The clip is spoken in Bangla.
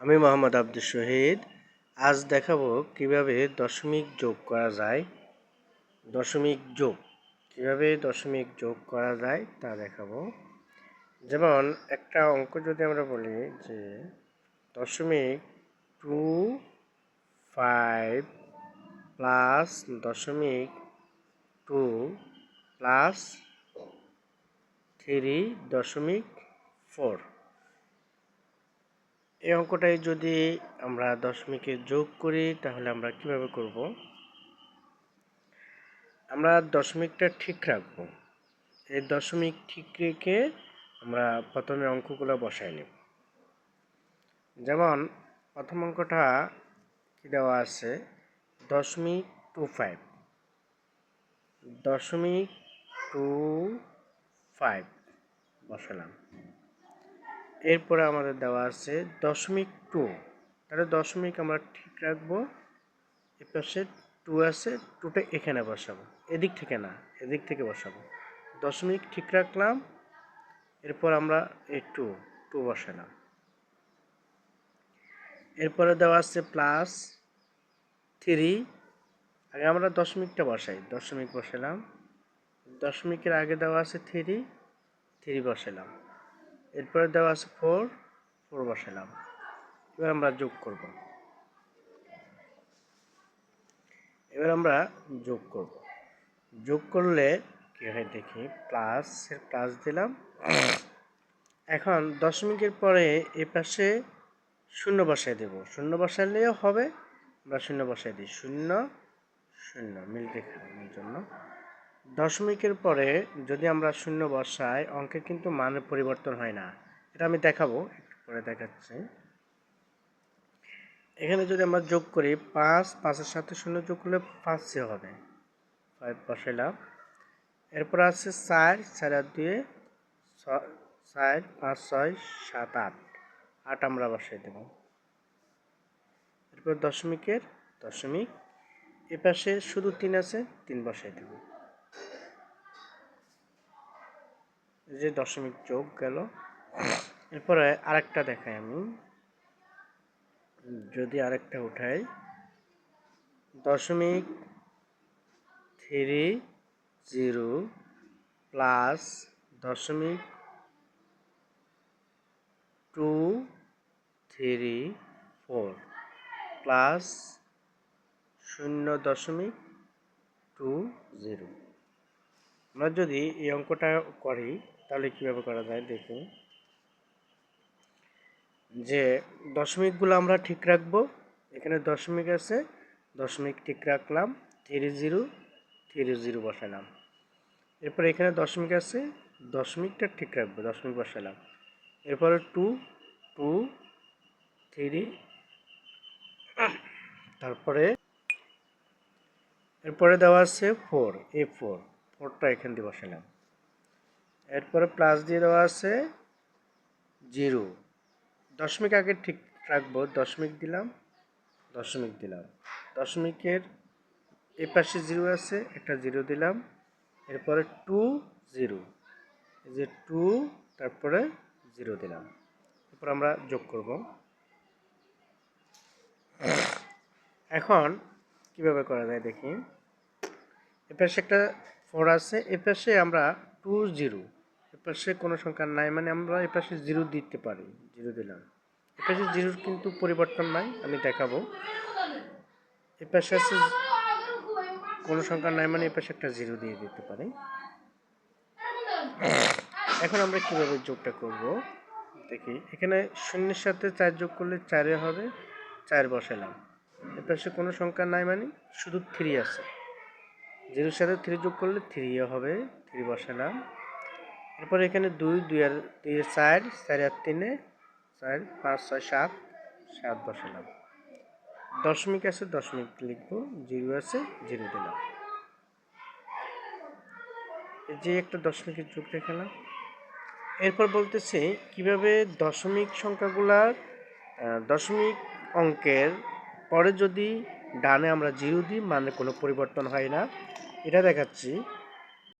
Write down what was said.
আমি মোহাম্মদ আব্দুল শহীদ। আজ দেখাবো কিভাবে দশমিক যোগ করা যায়। দশমিক যোগ করা যায় তা দেখাবো। যেমন একটা অঙ্ক যদি আমরা বলি যে দশমিক 25 প্লাস দশমিক 2 প্লাস 3.4, এই অঙ্কটাই যদি আমরা দশমিকে যোগ করি তাহলে আমরা কিভাবে করব? আমরা দশমিকটা ঠিক রাখবো। এই দশমিক ঠিক রেখে আমরা প্রথমে অঙ্কগুলো বসাই নেব। যেমন প্রথম অঙ্কটা কি দেওয়া আছে, 0.25 বসালাম। এরপরে আমাদের দেওয়া আছে 0.2, তাহলে দশমিক আমরা ঠিক রাখবো। এর পাশে 2 আছে, 2টা এখানে বসাবো, এদিক থেকে না, এদিক থেকে বসাবো। দশমিক ঠিক রাখলাম, এরপর আমরা এই 2 বসালাম। এরপরে দেওয়া আছে প্লাস 3, আগে আমরা দশমিকটা বসাই, দশমিক বসালাম। দশমিকের আগে দেওয়া আছে 3 বসালাম। এরপরে দেওয়া আছে 4 বসালাম। এবার আমরা যোগ করব। যোগ করলে কি হয় দেখি, প্লাস দিলাম। এখন দশমিকের পরে এ পাশে 0 বসাই দেব, 0 বসালেও হবে, আমরা 0 বসাই দিই, 0 0 মিল রেখার জন্য। দশমিকের পরে যদি আমরা 0 বসাই, অঙ্কে কিন্তু মানের পরিবর্তন হয় না। এটা আমি দেখাবো, একটু পরে দেখাচ্ছি। এখানে যদি আমরা যোগ করি 5-5-এর সাথে 0 যোগ করলে 5 হবে, 5 বসাইলাম। এরপর আছে 4 আর 2 4, 5, 6, 7, 8 আমরা বসাই দেব। এরপর দশমিক এ পাশে শুধু 3 আছে, 3 বসাই দেব। এই যে দশমিক যোগ গেল। এরপরে আরেকটা দেখাই আমি, যদি আরেকটা উঠাই, 0.30 প্লাস 0.234 প্লাস 0.20। আমরা যদি এই অঙ্কটা করি তাহলে কিভাবে করা যায় দেখুন। যে দশমিকগুলো আমরা ঠিক রাখবো, এখানে দশমিক আছে, দশমিক ঠিক রাখলাম, 30 বসালাম। এরপর এখানে দশমিক আছে, দশমিকটা ঠিক রাখবো, দশমিক বসালাম। এরপরে 2 3, তারপরে এরপরে দেওয়া আছে 4, এই 4টা এখান দিয়ে বসালাম। এরপরে প্লাস দিয়ে দেওয়া আছে 0, দশমিক আগে ঠিক রাখবো, দশমিক দিলাম। দশমিকের এই পাশে 0 আছে, একটা 0 দিলাম। এরপরে 2 0, এই যে 2, তারপরে 0 দিলাম। এরপর আমরা যোগ করব। এখন কিভাবে করা যায় দেখি। এ পাশে একটা 4 আছে, এ পাশে আমরা 2 0, এ পাশে কোনো সংখ্যা নাই, মানে আমরা এ পাশে 0 দিতে পারি, 0 দিলাম। এ পাশে 0 কিন্তু পরিবর্তন নাই, আমি দেখাবো। এ পাশে আছে কোনো সংখ্যা নাই, মানে এ পাশে একটা 0 দিয়ে দিতে পারি। এখন আমরা কিভাবে যোগটা করব দেখি। এখানে 0-এর সাথে 4 যোগ করলে 4 হবে, 4 বসালাম। এর পাশে কোনো সংখ্যা নাই, মানে শুধু 3 আছে, 0-এর সাথে 3 যোগ করলে 3 হবে, 3 বসালাম। এরপর এখানে 2 আর 4, 4 আর 3, 4, 5, 6, 7 বসালাম। দশমিক আছে, দশমিক লিখবো, 0 আছে, 0 দিলাম। এই যে একটা দশমিকের যোগ দেখালাম। এরপর বলতেছে কিভাবে দশমিক সংখ্যাগুলার দশমিক অঙ্কের পরে যদি ডানে আমরা 0 দিই, মানে কোনো পরিবর্তন হয় না, এটা দেখাচ্ছি।